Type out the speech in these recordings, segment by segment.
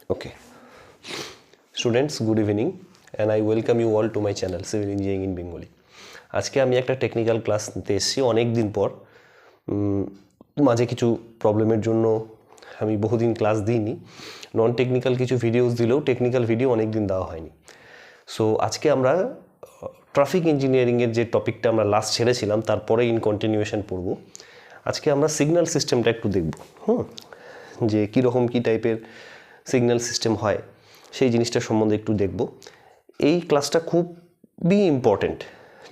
Okay. Students, good evening and I welcome you all to my channel Civil Engineering in Bengali. আজকে আমি একটা technical class নিতে এসেছি অনেক দিন পর। মাঝে কিছু প্রবলেমের জন্য আমি বহুদিন ক্লাস দিইনি। নন টেকনিক্যাল কিছু ভিডিওস দিলেও টেকনিক্যাল ভিডিও অনেক দিন দেওয়া হয়নি। সো আজকে আমরা ট্রাফিক ইঞ্জিনিয়ারিংয়ের যে টপিকটা আমরা লাস্ট ছেড়েছিলাম তারপরে ইন কন্টিনিউয়েশন পড়ব। আজকে আমরা সিগন্যাল সিস্টেমটা একটু দেখব, যে কীরকম কী টাইপের সিগন্যাল সিস্টেম হয় সেই জিনিসটা সম্বন্ধে একটু দেখব। এই ক্লাসটা খুবই ইম্পর্টেন্ট,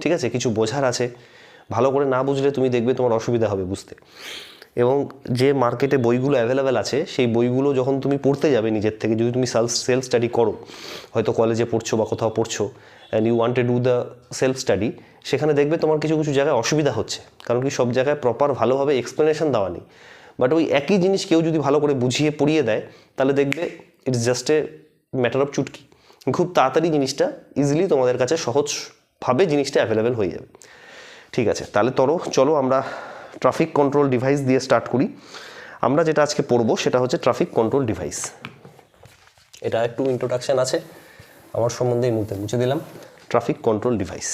ঠিক আছে? কিছু বোঝার আছে, ভালো করে না বুঝলে তুমি দেখবে তোমার অসুবিধা হবে বুঝতে। এবং যে মার্কেটে বইগুলো অ্যাভেলেবেল আছে সেই বইগুলো যখন তুমি পড়তে যাবে নিজের থেকে, যদি তুমি সেলফ স্টাডি করো, হয়তো কলেজে পড়ছো বা কোথাও পড়ছো and you want to do the self study, সেখানে দেখবে তোমার কিছু কিছু জায়গায় অসুবিধা হচ্ছে, কারণ কি সব জায়গায় প্রপার ভালোভাবে এক্সপ্লেনেশন দেওয়া নেই। বাট ওই একই জিনিস কেউ যদি ভালো করে বুঝিয়ে পড়িয়ে দেয় তাহলে দেখবে it's just a matter of চুটকি, খুব তাড়াতাড়ি জিনিসটা ইজিলি তোমাদের কাছে সহজভাবে জিনিসটা অ্যাভেলেবেল হয়ে যাবে। ঠিক আছে, তাহলে চলো আমরা ট্রাফিক কন্ট্রোল ডিভাইস দিয়ে স্টার্ট করি। আমরা যেটা আজকে পড়বো সেটা হচ্ছে ট্রাফিক কন্ট্রোল ডিভাইস। এটা একটু ইন্ট্রোডাকশান আছে আমার সম্বন্ধে, এই মুহূর্তে মুছে দিলাম। ট্রাফিক কন্ট্রোল ডিভাইস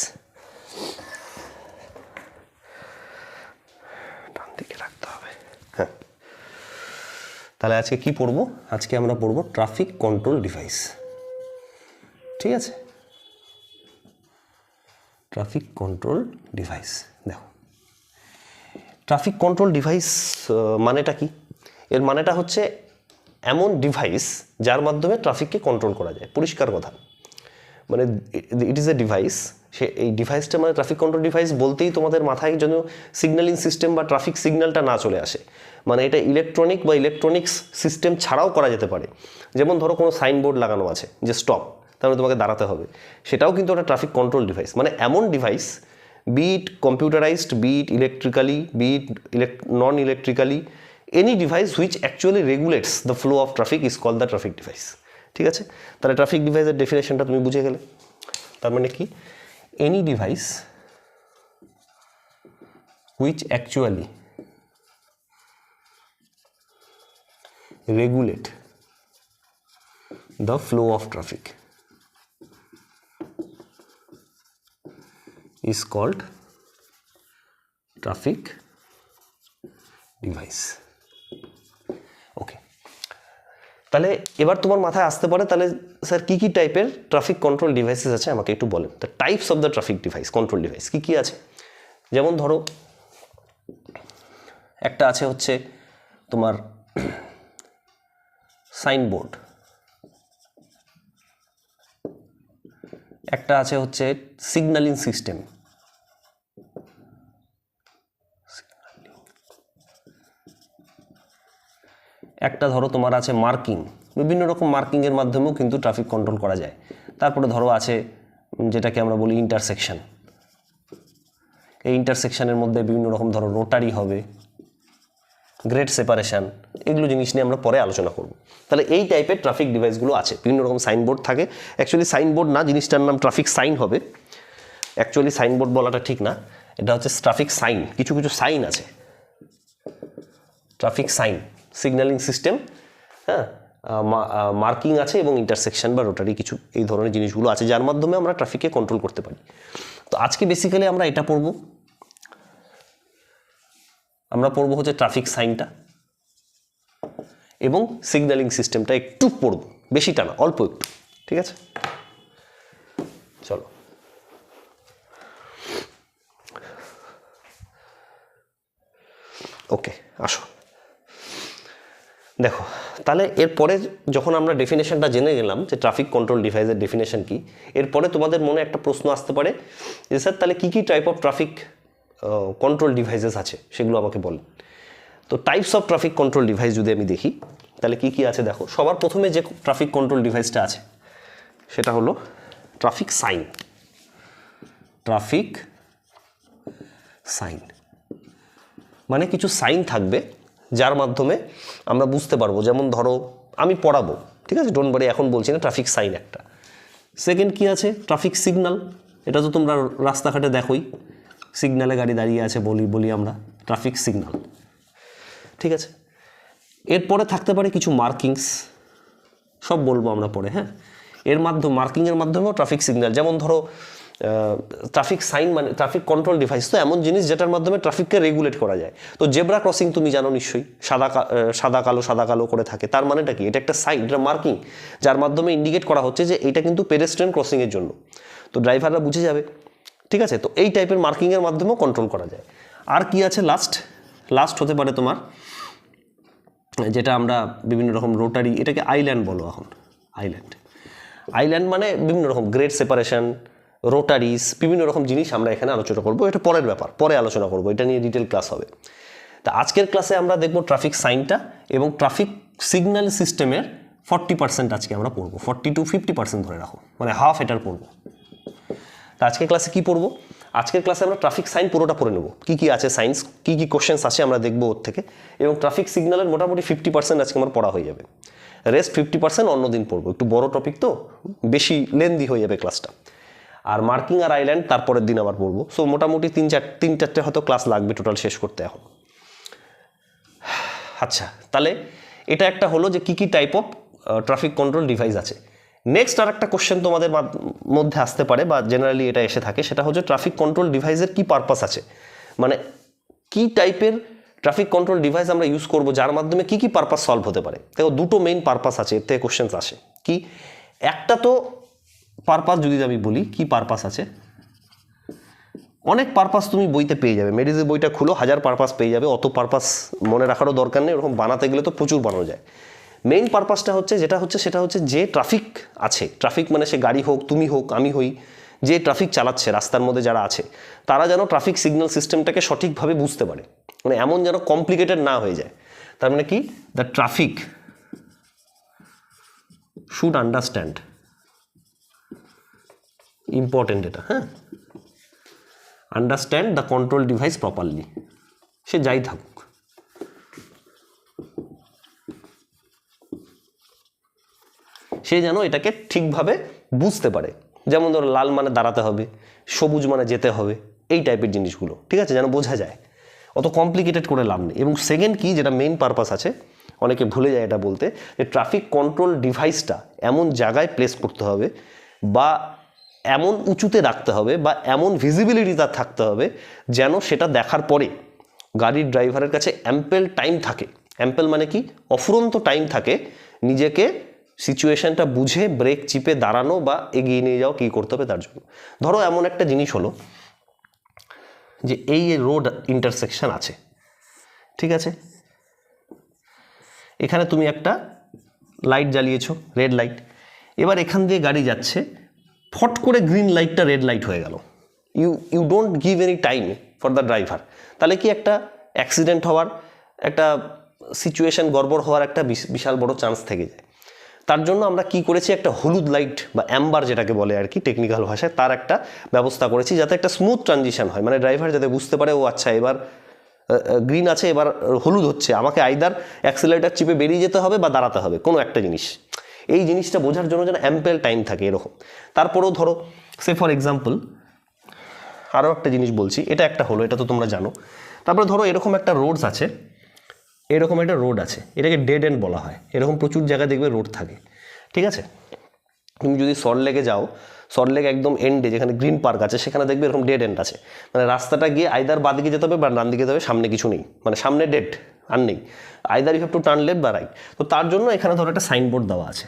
ডান দিকে রাখতে হবে। হ্যাঁ, তাহলে আজকে কি পড়বো? আজকে আমরা পড়বো ট্রাফিক কন্ট্রোল ডিভাইস। ঠিক আছে, ট্রাফিক কন্ট্রোল ডিভাইস। দেখো, ট্রাফিক কন্ট্রোল ডিভাইস মানেটা কি? এর মানেটা হচ্ছে এমন ডিভাইস যার মাধ্যমে ট্রাফিককে কন্ট্রোল করা যায়। পরিষ্কার কথা, মানে ইট ইজ এ ডিভাইস। এই ডিভাইসটা মানে ট্রাফিক কন্ট্রোল ডিভাইস বলতেই তোমাদের মাথায় যেন সিগন্যালিং সিস্টেম বা ট্রাফিক সিগন্যালটা না চলে আসে। মানে এটা ইলেকট্রনিক বা ইলেকট্রনিক্স সিস্টেম ছাড়াও করা যেতে পারে। যেমন ধরো কোনো সাইনবোর্ড লাগানো আছে যে স্টপ, তাহলে তোমাকে দাঁড়াতে হবে, সেটাও কিন্তু একটা ট্রাফিক কন্ট্রোল ডিভাইস। মানে এমন device, be it computerized, be it electrically, be it non-electrically, any device which actually regulates the flow of traffic is called the traffic device. ঠিক আছে, তাহলে ট্রাফিক ডিভাইসের ডেফিনেশনটা তুমি বুঝে গেলে। তার মানে কি? Any device which actually regulate the flow of traffic is called traffic device. ওকে, তাহলে এবার তোমার মাথায় আসতে পারে তাহলে স্যার কী কী টাইপের ট্রাফিক কন্ট্রোল ডিভাইসেস আছে আমাকে একটু বলেন। The types of the traffic device, control device কী কী আছে? যেমন ধরো একটা আছে হচ্ছে তোমার সাইনবোর্ড, একটা আছে হচ্ছে সিগন্যালিং সিস্টেম, একটা ধরো তোমার আছে মার্কিং, বিভিন্ন রকম মার্কিংয়ের মাধ্যমেও কিন্তু ট্রাফিক কন্ট্রোল করা যায়। তারপরে ধরো আছে যেটাকে আমরা বলি ইন্টারসেকশন। এই ইন্টারসেকশনের মধ্যে বিভিন্ন রকম ধরো রোটারি হবে, গ্রেড সেপারেশন, এগুলো জিনিস নিয়ে আমরা পরে আলোচনা করব। তাহলে এই টাইপের ট্রাফিক ডিভাইসগুলো আছে। বিভিন্ন রকম সাইনবোর্ড থাকে, অ্যাকচুয়ালি সাইনবোর্ড না, জিনিসটার নাম ট্রাফিক সাইন হবে। অ্যাকচুয়ালি সাইনবোর্ড বলাটা ঠিক না, এটা হচ্ছে ট্রাফিক সাইন। কিছু কিছু সাইন আছে, ট্রাফিক সাইন, সিগন্যালিং সিস্টেম, হ্যাঁ, মার্কিং আছে এবং ইন্টারসেকশন বা রোটারি, কিছু এই ধরনের জিনিসগুলো আছে যার মাধ্যমে আমরা ট্রাফিককে কন্ট্রোল করতে পারি। তো আজকে বেসিক্যালি আমরা এটা পড়বো। আমরা পড়বো হচ্ছে ট্রাফিক সাইনটা এবং সিগন্যালিং সিস্টেমটা একটু পড়বো, বেশিটা না, অল্প একটু। ঠিক আছে, চলো। ওকে, আসো। দেখো, তাহলে এরপরে যখন আমরা ডেফিনেশনটা জেনে গেলাম যে ট্রাফিক কন্ট্রোল ডিভাইসের ডেফিনেশন কি, এরপরে তোমাদের মনে একটা প্রশ্ন আসতে পারে যে স্যার তাহলে কী কী type of traffic control devices আছে সেগুলো আমাকে বলেন। তো types of traffic control device যদি আমি দেখি তাহলে কী কী আছে দেখো। সবার প্রথমে যে ট্রাফিক কন্ট্রোল ডিভাইসটা আছে সেটা হলো ট্রাফিক সাইন। ট্রাফিক সাইন মানে কিছু সাইন থাকবে যার মাধ্যমে আমরা বুঝতে পারবো। যেমন ধরো আমি পড়াবো, ঠিক আছে, ডোন্ট ওয়ারি, এখন বলছি না, ট্রাফিক সাইন একটা। সেকেন্ড কি আছে? Traffic signal. এটা তো তোমরা রাস্তাঘাটে দেখোই, সিগন্যালে গাড়ি দাঁড়িয়ে আছে বলি আমরা ট্রাফিক সিগন্যাল। ঠিক আছে, এরপরে থাকতে পারে কিছু মার্কিংস, সব বলবো আমরা পরে, হ্যাঁ। এর মাধ্যমে মার্কিংয়ের মাধ্যমেও ট্রাফিক সিগন্যাল, যেমন ধরো ট্রাফিক সাইন মানে ট্রাফিক কন্ট্রোল ডিভাইস তো এমন জিনিস যেটার মাধ্যমে ট্রাফিককে রেগুলেট করা যায়। তো জেব্রা ক্রসিং তুমি জানো নিশ্চয়ই, সাদা কালো করে থাকে, তার মানেটা কি? এটা একটা সাইন, এটা মার্কিং, যার মাধ্যমে ইন্ডিকেট করা হচ্ছে যে এটা কিন্তু পেডেস্ট্রিয়ান ক্রসিংয়ের জন্য। তো ড্রাইভাররা বুঝে যাবে, ঠিক আছে। তো এই টাইপের মার্কিংয়ের মাধ্যমেও কন্ট্রোল করা যায়। আর কি আছে? লাস্ট হতে পারে তোমার যেটা আমরা বিভিন্ন রকম রোটারি, এটাকে আইল্যান্ড বলো এখন। আইল্যান্ড মানে বিভিন্ন রকম গ্রেড সেপারেশন, রোটারিস, বিভিন্ন রকম জিনিস আমরা এখানে আলোচনা করবো। এটা পরের ব্যাপার, পরে আলোচনা করবো, এটা নিয়ে ডিটেল ক্লাস হবে। তা আজকের ক্লাসে আমরা দেখবো ট্রাফিক সাইনটা এবং ট্রাফিক সিগন্যাল সিস্টেমের 40% আজকে আমরা পড়বো, 40 to 50% ধরে রাখো, মানে হাফ এটার পড়বো। তা আজকের ক্লাসে কি পড়বো? আজকের ক্লাসে আমরা ট্রাফিক সাইন পুরোটা পড়ে নেবো, কী আছে সাইন্স, কী কোশ্চেন্স আসে আমরা দেখবো ওর থেকে, এবং ট্রাফিক সিগন্যালের মোটামুটি 50% আজকে আমার পড়া হয়ে যাবে। রেস্ট 50% অন্যদিন পড়বো, একটু বড় টপিক তো, বেশি লেন্দি হয়ে যাবে ক্লাসটা। আর মার্কিং আর আইল্যান্ড তারপরের দিন আবার পড়বো। সো মোটামুটি তিন চারটে হয়তো ক্লাস লাগবে টোটাল শেষ করতে এখন। আচ্ছা, তাহলে এটা একটা হলো যে কী type of traffic control device আছে। নেক্সট আর একটা কোশ্চেন তোমাদের মধ্যে আসতে পারে, বা জেনারেলি এটা এসে থাকে, সেটা হচ্ছে ট্রাফিক কন্ট্রোল ডিভাইসের কি পারপাস আছে, মানে কি টাইপের ট্রাফিক কন্ট্রোল ডিভাইস আমরা ইউজ করবো, যার মাধ্যমে কি পারপাস সলভ হতে পারে। দেখো দুটো মেইন পারপাস আছে, এর থেকে কোশ্চেন্স আসে। কি একটা তো পারপাস, যদি আমি বলি কি পারপাস আছে, অনেক পারপাস তুমি বইতে পেয়ে যাবে, মেডিসিন বইটা খুলো, 1000 পারপাস পেয়ে যাবে। অত পারপাস মনে রাখারও দরকার নেই, ওরকম বানাতে গেলে তো প্রচুর বানানো যায়। মেইন পারপাসটা হচ্ছে সেটা হচ্ছে যে ট্রাফিক আছে, ট্রাফিক মানে সে গাড়ি হোক, তুমি হোক, আমি হই, যে ট্রাফিক চালাচ্ছে রাস্তার মধ্যে যারা আছে, তারা যেন ট্রাফিক সিগন্যাল সিস্টেমটাকে সঠিকভাবে বুঝতে পারে, মানে এমন যেন কমপ্লিকেটেড না হয়ে যায়। তার মানে কি, the traffic should understand, important এটা, হ্যাঁ, understand the control device properly, সে যাই থাকুক। সে যেন এটাকে ঠিকভাবে বুঝতে পারে। যেমন ধরো লাল মানে দাঁড়াতে হবে, সবুজ মানে যেতে হবে, এই টাইপের জিনিসগুলো, ঠিক আছে, যেন বোঝা যায়, অত কমপ্লিকেটেড করে লাভ নেই। এবং সেকেন্ড কি, যেটা মেইন পারপাস আছে, অনেকে ভুলে যায় এটা বলতে, যে ট্রাফিক কন্ট্রোল ডিভাইসটা এমন জায়গায় প্লেস করতে হবে, বা এমন উঁচুতে রাখতে হবে, বা এমন ভিজিবিলিটি তার থাকতে হবে, যেন সেটা দেখার পরে গাড়ির ড্রাইভারের কাছে অ্যাম্পেল টাইম থাকে। অ্যাম্পেল মানে কি, অফুরন্ত টাইম থাকে নিজেকে সিচুয়েশনটা বুঝে ব্রেক চিপে দাঁড়ানো বা এগিয়ে নিয়ে যাও, কী করতে হবে তার জন্য। ধরো এমন একটা জিনিস হলো যে এই রোড ইন্টারসেকশন আছে, ঠিক আছে, এখানে তুমি একটা লাইট জ্বালিয়েছো, রেড লাইট, এবার এখান দিয়ে গাড়ি যাচ্ছে, ফট করে গ্রিন লাইটটা রেড লাইট হয়ে গেল, you don't give any time for the driver, তাহলে কি একটা অ্যাক্সিডেন্ট হওয়ার, একটা সিচুয়েশন গড়বড় হওয়ার একটা বিশাল বড় চান্স থেকে যায়। তার জন্য আমরা কি করেছি, একটা হলুদ লাইট বা অ্যাম্বার যেটাকে বলে আর কি টেকনিক্যাল ভাষায়, তার একটা ব্যবস্থা করেছি, যাতে একটা স্মুথ ট্রানজিশন হয়, মানে ড্রাইভার যাতে বুঝতে পারে ও আচ্ছা এবার গ্রিন আছে, এবার হলুদ হচ্ছে, আমাকে আইদার অ্যাক্সিলারেটর চিপে বেরিয়ে যেতে হবে বা দাঁড়াতে হবে, কোনো একটা জিনিস। এই জিনিসটা বোঝার জন্য যেন অ্যাম্পেল টাইম থাকে এরকম। তারপরেও ধরো সে ফর এক্সাম্পল আরও একটা জিনিস বলছি, এটা একটা হলো, এটা তো তোমরা জানো। তারপরে ধরো এরকম একটা রোডস আছে, এরকম একটা রোড আছে, এটাকে ডেড এন্ড বলা হয়, এরকম প্রচুর জায়গায় দেখবে রোড থাকে, ঠিক আছে। তুমি যদি সল্টলেকে যাও, সল্টলেক একদম এন্ডে যেখানে গ্রিন পার্ক আছে, সেখানে দেখবে এরকম ডেড এন্ড আছে, মানে রাস্তাটা গিয়ে আইদার বাদিকে যেতে হবে বা ডান দিকে যেতে হবে, সামনে কিছু নেই, মানে সামনে ডেড আর নেই, either you have to turn left বা রাইট। তো তার জন্য এখানে ধরো একটা সাইনবোর্ড দেওয়া আছে।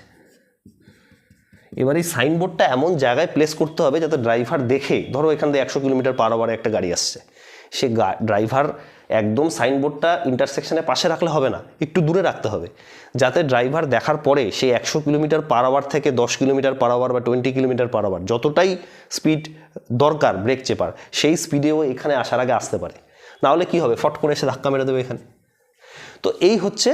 এবার এই সাইনবোর্ডটা এমন জায়গায় প্লেস করতে হবে যাতে ড্রাইভার দেখে, ধরো এখান থেকে 100 কিলোমিটার পার আওয়ারে একটা গাড়ি আসছে, সে ড্রাইভার একদম সাইনবোর্ডটা ইন্টারসেকশনের পাশে রাখলে হবে না, একটু দূরে রাখতে হবে, যাতে ড্রাইভার দেখার পরে সে 100 কিলোমিটার পার আওয়ার থেকে 10 কিলোমিটার পার আওয়ার বা 20 কিলোমিটার পার আওয়ার যতটাই স্পিড দরকার ব্রেক চেপার, সেই স্পিডেও এখানে আসার আগে আসতে পারে। নাহলে কি হবে, ফট করে এসে ধাক্কা মেরে দেবে এখানে। তো এই হচ্ছে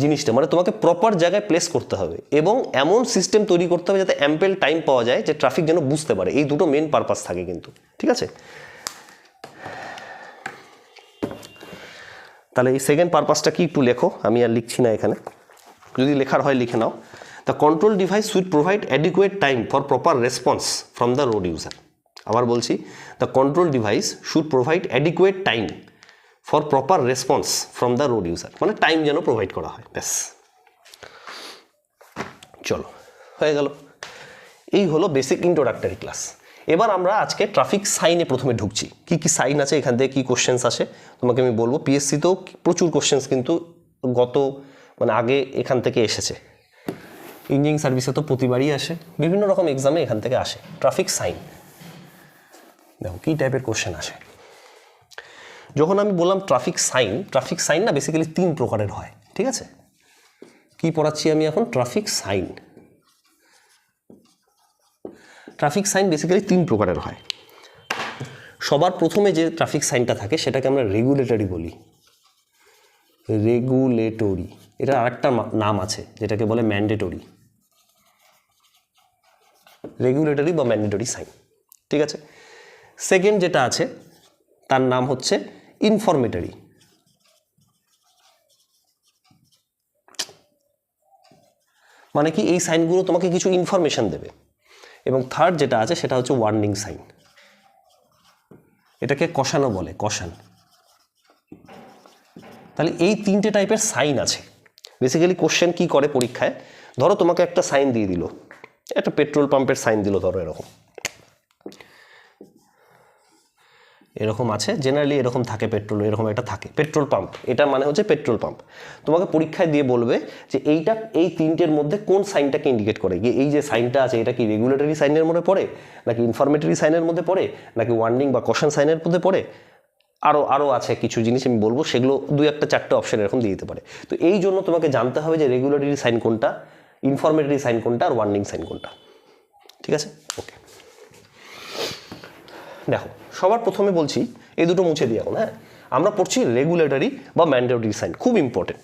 জিনিসটা, মানে তোমাকে প্রপার জায়গায় প্লেস করতে হবে এবং এমন সিস্টেম তৈরি করতে হবে যাতে অ্যাম্পেল টাইম পাওয়া যায়, যে ট্রাফিক যেন বুঝতে পারে। এই দুটো মেন পারপাস থাকে কিন্তু, ঠিক আছে। তাহলে এই সেকেন্ড পারপাসটা কি একটু লেখো, আমি আর লিখছি না এখানে, যদি লেখার হয় লিখে নাও। The control device should provide adequate time for proper response from the road user. আবার বলছি, the control device should provide adequate time for proper response from the road user, মানে টাইম যেন প্রোভাইড করা হয়, ব্যাস। চলো হয়ে গেল, এই হলো বেসিক ইন্ট্রোডাক্টরি ক্লাস। এবার আমরা আজকে ট্রাফিক সাইনে প্রথমে ঢুকছি। কি কি সাইন আছে, এখান থেকে কী কোশ্চেন্স আসে তোমাকে আমি বলবো। পিএসসিতেও প্রচুর কোশ্চেন্স কিন্তু আগে এখান থেকে এসেছে, ইঞ্জিনিয়ারিং সার্ভিসে তো প্রতিবারই আসে, বিভিন্ন রকম এক্সামে এখান থেকে আসে। ট্রাফিক সাইন দেখো কী টাইপের কোশ্চেন আসে। যখন আমি বললাম ট্রাফিক সাইন না বেসিক্যালি 3 প্রকারের হয়, ঠিক আছে? কি পড়াচ্ছি আমি এখন? ট্রাফিক সাইন বেসিক্যালি 3 প্রকারের হয়। সবার প্রথমে যে ট্রাফিক সাইনটা থাকে সেটাকে আমরা রেগুলেটরি বলি। এটা আরেকটা নাম আছে যেটাকে বলে ম্যান্ডেটরি। রেগুলেটরি বা ম্যান্ডেটরি সাইন, ঠিক আছে? সেকেন্ড যেটা আছে তার নাম হচ্ছে ইনফরমেটরি। মানে কি, এই সাইনগুলো তোমাকে কিছু ইনফরমেশন দেবে। এবং থার্ড যেটা আছে সেটা হচ্ছে ওয়ার্নিং সাইন। এটাকে কষানো বলে, কষান। তাহলে এই 3টে টাইপের সাইন আছে। বেসিক্যালি কোশ্চেন কি করে পরীক্ষায়, ধরো তোমাকে একটা সাইন দিয়ে দিল, একটা পেট্রোল পাম্পের সাইন দিল, ধরো এরকম আছে, জেনারেলি এরকম থাকে পেট্রোল, এরকম একটা থাকে পেট্রোল পাম্প, এটা মানে হচ্ছে পেট্রোল পাম্প। তোমাকে পরীক্ষায় দিয়ে বলবে যে এই 3টের মধ্যে কোন সাইনটাকে ইন্ডিকেট করে, এই যে সাইনটা আছে এটা কি রেগুলেটরি সাইনের মধ্যে পড়ে, নাকি ইনফরমেটরি সাইনের মধ্যে পড়ে, নাকি ওয়ার্নিং বা কশন সাইনের মধ্যে পড়ে। আরও আছে কিছু জিনিস আমি বলবো, সেগুলো 2-4টে অপশন এরকম দিয়ে দিতে পারে। তো এই জন্য তোমাকে জানতে হবে যে রেগুলেটরি সাইন কোনটা, ইনফরমেটরি সাইন কোনটা, আর ওয়ার্নিং সাইন কোনটা, ঠিক আছে? ওকে, দেখো সবার প্রথমে বলছি, এই দুটো মুছে দিই এখন। হ্যাঁ, আমরা পড়ছি রেগুলেটরি বা ম্যান্ডেটরি সাইন, খুব ইম্পর্টেন্ট।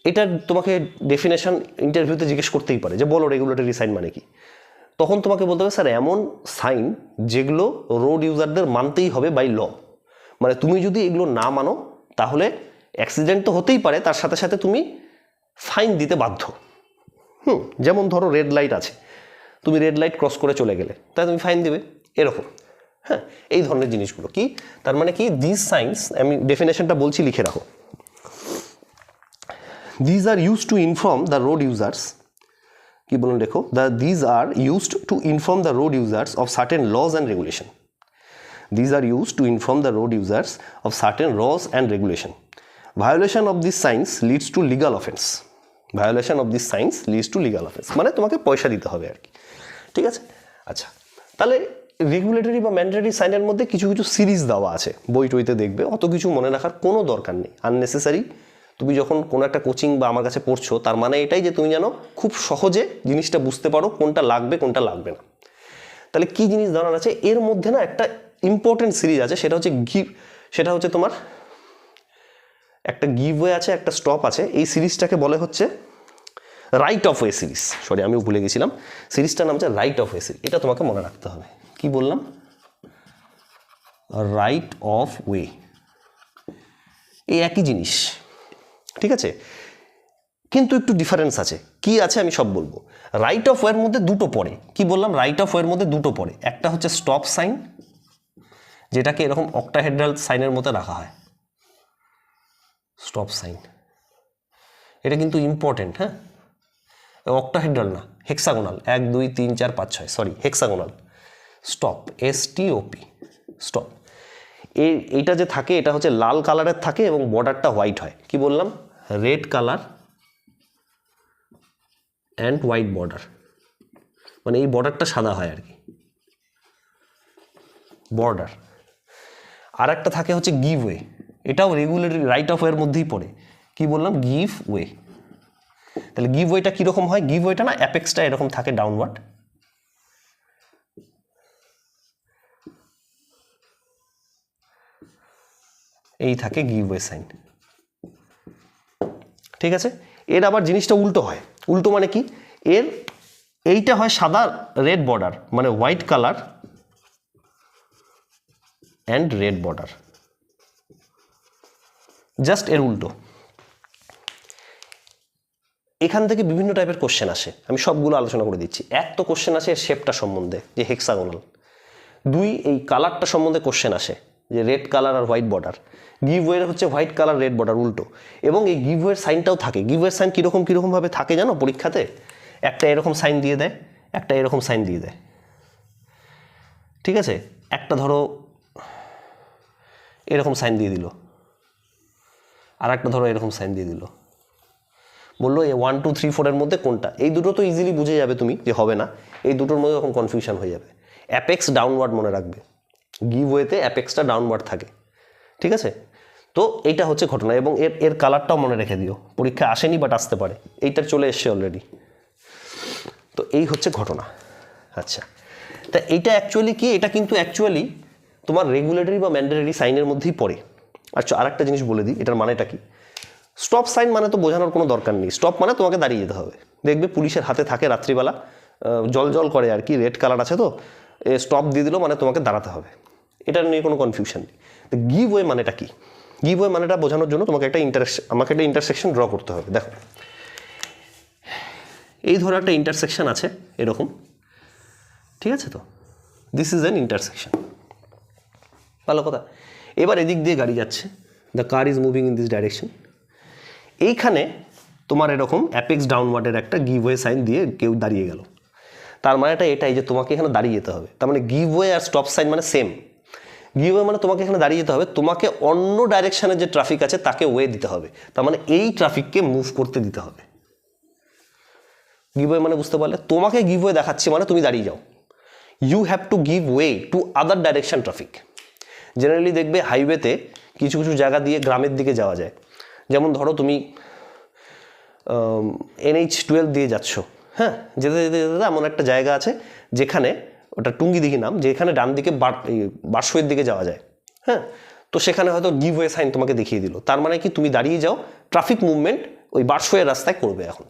এটা তোমাকে ডেফিনেশন ইন্টারভিউতে জিজ্ঞেস করতেই পারে যে বলো রেগুলেটরি সাইন মানে কি। তখন তোমাকে বলতে হবে স্যার এমন সাইন যেগুলো রোড ইউজারদের মানতেই হবে বাই ল। মানে তুমি যদি এগুলো না মানো তাহলে অ্যাক্সিডেন্ট তো হতেই পারে, তার সাথে সাথে তুমি ফাইন দিতে বাধ্য। যেমন ধরো রেড লাইট আছে, তুমি রেড লাইট ক্রস করে চলে গেলে তাই তুমি ফাইন দেবে, এরকম। হ্যাঁ, এই ধরনের জিনিসগুলো কি, তার মানে কি, দিস সাইন্স, আমি ডেফিনেশনটা বলছি, লিখে রাখো। These are used to inform the road users, কি বলুন দেখো, these are used to inform the road users of certain laws and regulation. These are used to inform the road users of certain laws and regulation. Violation of these signs leads to legal offense. Violation of these signs leads to legal offense. মানে তোমাকে পয়সা দিতে হবে আর কি, ঠিক আছে? আচ্ছা, তাহলে রেগুলেটরি বা ম্যান্ডেটরি সাইনের মধ্যে কিছু কিছু সিরিজ দেওয়া আছে, বই টইতে দেখবে, অত কিছু মনে রাখার কোনো দরকার নেই, আননেসেসারি। তুমি যখন কোনো একটা কোচিং বা আমার কাছে পড়ছো, তার মানে এটাই যে তুমি যেন খুব সহজে জিনিসটা বুঝতে পারো কোনটা লাগবে কোনটা লাগবে না। তাহলে কি জিনিস জানার আছে এর মধ্যে, না একটা ইম্পর্টেন্ট সিরিজ আছে, সেটা হচ্ছে তোমার একটা গিভওয়ে আছে, একটা স্টপ আছে। এই সিরিজটাকে বলে হচ্ছে right of way series. Sorry, আমিও ভুলে গেছিলাম, সিরিজটার নাম হচ্ছে রাইট অফ ওয়ে সিরিজ। এটা তোমাকে মনে রাখতে হবে। কি বললাম? রাইট অফ ওয়ে, এই একই জিনিস, ঠিক আছে? কিন্তু একটু ডিফারেন্স আছে। কি আছে আমি সব বলবো। রাইট অফ ওয়ের মধ্যে দুটো পড়ে। কি বললাম? রাইট অফ ওয়ের মধ্যে দুটো পড়ে। একটা হচ্ছে স্টপ সাইন, যেটাকে এরকম অক্টাহেড্রাল সাইনের মতো রাখা হয়, স্টপ সাইন। এটা কিন্তু ইম্পর্টেন্ট। হ্যাঁ, অক্টাহেড্রাল না, hexagonal, 1 2 3 4 5 6, sorry, hexagonal stop, STOP, stop. এইটা যে থাকে এটা হচ্ছে লাল কালারের থাকে এবং বর্ডারটা হোয়াইট হয়। কি বললাম? Red colour and white border, মানে এই বর্ডারটা সাদা হয় আর কি, বর্ডার। আর একটা থাকে হচ্ছে গিভ ওয়ে, এটাও রেগুলেটরি রাইট অফ ওয়ের মধ্যেই পড়ে। কি বললাম? Give way. তাহলে গিভ ওয়েটা কীরকম হয়? গিভ ওয়েটা না অ্যাপেক্সটা এরকম থাকে ডাউনওয়ার্ড, এই থাকে গিভ ওয়ে সাইন, ঠিক আছে? এর আবার জিনিসটা উল্টো হয়। উল্টো মানে কি? এইটা হয় সাদা রেড বর্ডার, মানে white colour and red border, just এর উল্টো। এখান থেকে বিভিন্ন টাইপের কোশ্চেন আসে, আমি সবগুলো আলোচনা করে দিচ্ছি। এক তো কোশ্চেন আসে শেপটা সম্বন্ধে, যে হেক্সাগোনাল। 2, এই কালারটা সম্বন্ধে কোশ্চেন আসে, যে রেড কালার আর হোয়াইট বর্ডার। গিভওয়ের হচ্ছে হোয়াইট কালার রেড বর্ডার, উল্টো। এবং এই গিভওয়ের সাইনটাও থাকে। গিভওয়ের সাইন কীরকমভাবে থাকে জানো পরীক্ষাতে? একটা এরকম সাইন দিয়ে দেয়, একটা এরকম সাইন দিয়ে দেয়, ঠিক আছে? একটা ধরো এরকম সাইন দিয়ে দিল, আর একটা ধরো এরকম সাইন দিয়ে দিল, বললো এই 1 2 3 4 এর মধ্যে কোনটা? এই দুটো তো ইজিলি বুঝে যাবে তুমি যে হবে না, এই দুটোর মধ্যে তখন কনফিউশন হয়ে যাবে। অ্যাপেক্স ডাউনওয়ার্ড মনে রাখবে, গিভ ওয়েতে অ্যাপেক্সটা ডাউনওয়ার্ড থাকে, ঠিক আছে? তো এইটা হচ্ছে ঘটনা, এবং এর কালারটাও মনে রেখে দিও, পরীক্ষা আসেনি বাট আসতে পারে, এইটা চলে এসছে অলরেডি। তো এই হচ্ছে ঘটনা। আচ্ছা, তা এইটা অ্যাকচুয়ালি কি? এটা কিন্তু অ্যাকচুয়ালি তোমার রেগুলেটরি বা ম্যান্ডেটরি সাইনের মধ্যেই পড়ে। আচ্ছা, আর একটা জিনিস বলে দিই, এটার মানেটা কি। স্টপ সাইন মানে তো বোঝানোর কোনো দরকার নেই, স্টপ মানে তোমাকে দাঁড়িয়ে যেতে হবে। দেখবে পুলিশের হাতে থাকে রাত্রিবেলা, জল জল করে আর কি, রেড কালার আছে, তো স্টপ দিয়ে দিল মানে তোমাকে দাঁড়াতে হবে, এটা নিয়ে কোনো কনফিউশন নেই। তো গিভ ওয়ে মানেটা কি? গিভ ওয়ে মানেটা বোঝানোর জন্য তোমাকে আমাকে একটা ইন্টারসেকশন ড্র করতে হবে। দেখো, এই ধরো একটা ইন্টারসেকশন আছে এরকম, ঠিক আছে? তো দিস ইজ অ্যান ইন্টারসেকশন, ভালো কথা। এবার এদিক দিয়ে গাড়ি যাচ্ছে, the car is moving in this direction. এইখানে তোমার এরকম অ্যাপেক্স ডাউনওয়ার্ডের একটা গিভ ওয়ে সাইন দিয়ে কেউ দাঁড়িয়ে গেল, তার মানেটা এটাই যে তোমাকে এখানে দাঁড়িয়ে যেতে হবে। তার মানে গিভ ওয়ে আর স্টপ সাইন মানে সেম। গিভ ওয়ে মানে তোমাকে এখানে দাঁড়িয়ে যেতে হবে, তোমাকে অন্য ডাইরেকশানে যে ট্রাফিক আছে তাকে ওয়ে দিতে হবে, তার মানে এই ট্রাফিককে মুভ করতে দিতে হবে। গিভ ওয়ে মানে বুঝতে পারলে, তোমাকে গিভ ওয়ে দেখাচ্ছি মানে তুমি দাঁড়িয়ে যাও, you have to give way to other direction traffic. Generally দেখবে হাইওয়েতে কিছু কিছু জায়গা দিয়ে গ্রামের দিকে যাওয়া যায়, যেমন ধরো তুমি NH-12 দিয়ে যাচ্ছ, হ্যাঁ, যেতে যেতে যেতে এমন একটা জায়গা আছে যেখানে, ওটা টুঙ্গিদিঘি নাম, যেখানে ডান দিকে বারসইয়ের দিকে যাওয়া যায়, হ্যাঁ। তো সেখানে হয়তো গিভ ওয়ে সাইন তোমাকে দেখিয়ে দিল, তার মানে কি তুমি দাঁড়িয়ে যাও, ট্রাফিক মুভমেন্ট ওই বারসইয়ের রাস্তায় করবে এখন,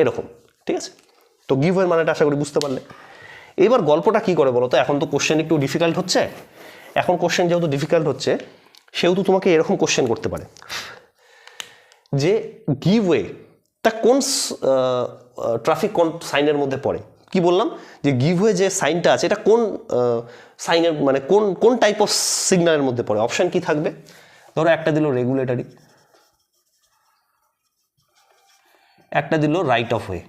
এরকম, ঠিক আছে? তো গিভ ওয়ে মানেটা আশা করি বুঝতে পারলে। এবার গল্পটা কি করে বলো তো, এখন তো কোশ্চেন একটু ডিফিকাল্ট হচ্ছে, এখন কোশ্চেন যেহেতু ডিফিকাল্ট হচ্ছে সেহেতু তোমাকে এরকম কোশ্চেন করতে পারে যে গিভ ওয়ে তা কোন ট্রাফিক কোন সাইনের মধ্যে পড়ে। কি বললাম যে গিভ ওয়ে যে সাইনটা আছে এটা কোন সাইনের, মানে কোন কোন টাইপ অফ সিগন্যালের মধ্যে পড়ে। অপশান কি থাকবে? ধরো একটা দিল রেগুলেটরি, একটা দিল রাইট অফ ওয়ে,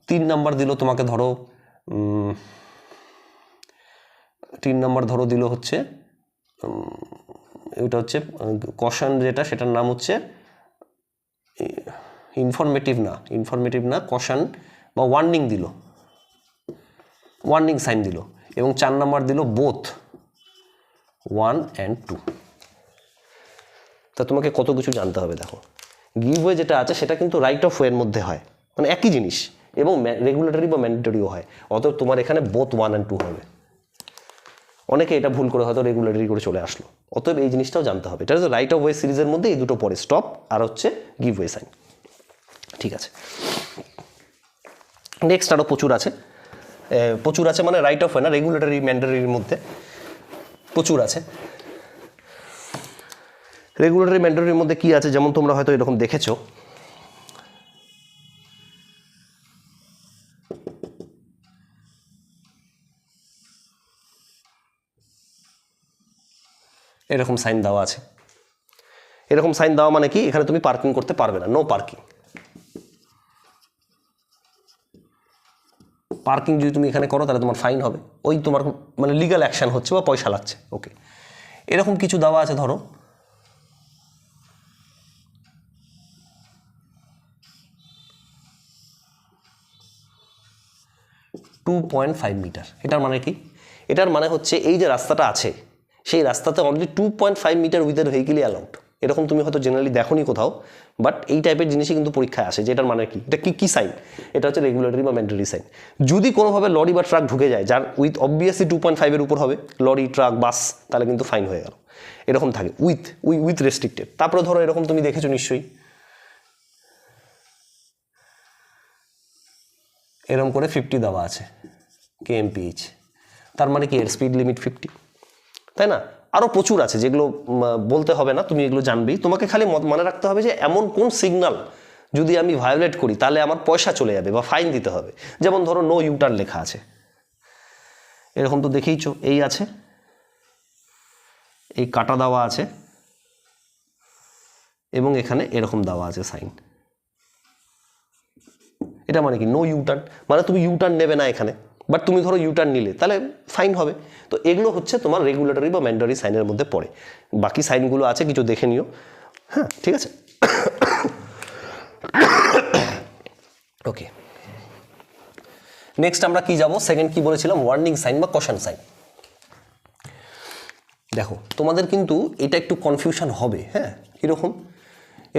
3 নাম্বার দিল তোমাকে ধরো 3 নাম্বার ধরো দিল হচ্ছে এটা হচ্ছে কশন, যেটা সেটার নাম হচ্ছে ইনফরমেটিভ না কশন বা ওয়ার্নিং দিল, ওয়ার্নিং সাইন দিল, এবং 4 নাম্বার দিল বোথ 1 and 2। তা তোমাকে কত কিছু জানতে হবে। দেখো, গিভ ওয়ে যেটা আছে সেটা কিন্তু রাইট অফ ওয়ের মধ্যে হয়, মানে একই জিনিস, এবং রেগুলেটরি বা ম্যান্ডেটরিও হয়, অতএব তোমার এখানে বোথ 1 and 2 হবে। অনেকে এটা ভুল করে হয়তো রেগুলেটরি করে চলে আসলো, অতএব এই জিনিসটাও জানতে হবে। এটা হচ্ছে রাইট অফ ওয়ে সিরিজের মধ্যে এই দুটো পড়ে, স্টপ আর হচ্ছে গিভ ওয়ে সাইন, ঠিক আছে? নেক্সট আরও প্রচুর আছে মানে রাইট অফ ওয়ে না, রেগুলেটরি ম্যান্ডেটরির মধ্যে প্রচুর আছে। রেগুলেটরি ম্যান্ডেটরির মধ্যে কি আছে, যেমন তোমরা হয়তো এরকম দেখেছো, এরকম সাইন দেওয়া আছে। এরকম সাইন দেওয়া মানে কি, এখানে তুমি পার্কিং করতে পারবে না, নো পার্কিং। পার্কিং যদি তুমি এখানে করো তাহলে তোমার ফাইন হবে, ওই তোমার মানে লিগ্যাল অ্যাকশন হচ্ছে বা পয়সা লাগছে, ওকে। এরকম কিছু দেওয়া আছে, ধরো 2.5 মিটার। এটার মানে কি? এটার মানে হচ্ছে এই যে রাস্তাটা আছে সেই রাস্তাতে অলরেডি 2.5 মিটার উইথের ভেহিকেলই অ্যালাউড। এরকম তুমি হয়তো জেনারেলি দেখোনি কোথাও, বাট এই টাইপের জিনিসই কিন্তু পরীক্ষায় আসে। যে এটার মানে কি, এটা কি সাইন? এটা হচ্ছে রেগুলেটরি বা ম্যান্ডেটরি সাইন। যদি কোনোভাবে লরি বা ট্রাক ঢুকে যায় যার উইথ অবভিয়াসলি 2.5 উপর হবে, লরি, ট্রাক, বাস, তাহলে কিন্তু ফাইন হয়ে গেল। এরকম থাকে উইথ রেস্ট্রিক্টেড। তারপরে ধরো এরকম তুমি দেখেছো নিশ্চয়ই, এরকম করে 50 দেওয়া আছে kmph, তার মানে কি এর স্পিড লিমিট 50, তাই না? আরও প্রচুর আছে যেগুলো বলতে হবে না, তুমি এগুলো জানবেই। তোমাকে খালি মনে রাখতে হবে যে এমন কোন সিগন্যাল যদি আমি ভায়োলেট করি তাহলে আমার পয়সা চলে যাবে বা ফাইন দিতে হবে। যেমন ধরো নো ইউটার্ন লেখা আছে, এরকম তো দেখেইছো, এই আছে, এই কাটা দেওয়া আছে, এবং এখানে এরকম দেওয়া আছে সাইন। এটা মানে কি নো ইউটার্ন, মানে তুমি ইউটার্ন নেবে না এখানে, বাট তুমি ধরো ইউটার্ন নিলে তাহলে ফাইন হবে। তো এগুলো হচ্ছে তোমার রেগুলেটরি বা ম্যান্ডেটরি সাইনের মধ্যে পড়ে। বাকি সাইনগুলো আছে কিছু দেখে নিও, হ্যাঁ ঠিক আছে। ওকে, নেক্সট আমরা কি যাব, সেকেন্ড কি বলেছিলাম, ওয়ার্নিং সাইন বা কশন সাইন। দেখো তোমাদের কিন্তু এটা একটু কনফিউশন হবে, হ্যাঁ কীরকম,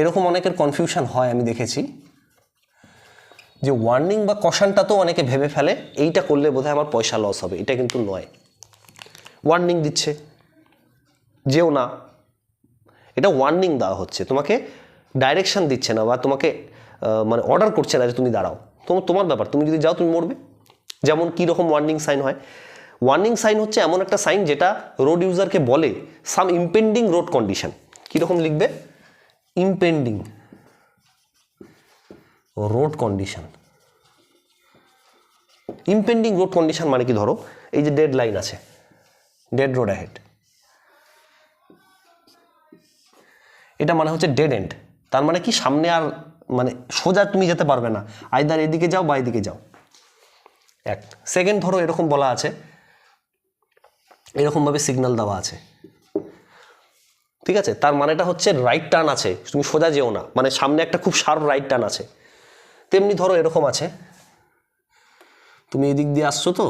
এরকম অনেকের কনফিউশন হয় আমি দেখেছি, যে ওয়ার্নিং বা কশনটা তো অনেকে ভেবে ফেলে এইটা করলে বোধহয় আমার পয়সা লস হবে, এটা কিন্তু নয়। ওয়ার্নিং দিচ্ছে যেও না, এটা ওয়ার্নিং দেওয়া হচ্ছে, তোমাকে ডাইরেকশন দিচ্ছে না বা তোমাকে মানে অর্ডার করছে না যে তুমি দাঁড়াও, তোমার ব্যাপার, তুমি যদি যাও তুমি মরবে। যেমন কীরকম ওয়ার্নিং সাইন হয়, ওয়ার্নিং সাইন হচ্ছে এমন একটা সাইন যেটা রোড ইউজারকে বলে সাম ইম্পেন্ডিং রোড কন্ডিশন। কীরকম লিখবে, impending road condition. Impending road condition মানে কি, ধরো এই যে ডেড লাইন আছে, ডেড রোড অ্যাহেড, এটা মানে হচ্ছে ডেড এন্ড, তার মানে কি সামনে আর মানে সোজা তুমি যেতে পারবে না, আইদার এদিকে যাও বা এদিকে যাও। এক সেকেন্ড ধরো এরকম বলা আছে, এরকমভাবে সিগন্যাল দেওয়া আছে, ঠিক আছে, তার মানেটা হচ্ছে রাইট টার্ন আছে, তুমি সোজা যেও না, মানে সামনে একটা খুব শার্প রাইট টার্ন আছে। তেমনি ধরো এরকম আছে, তুমি এদিক দিয়ে আসছো তো,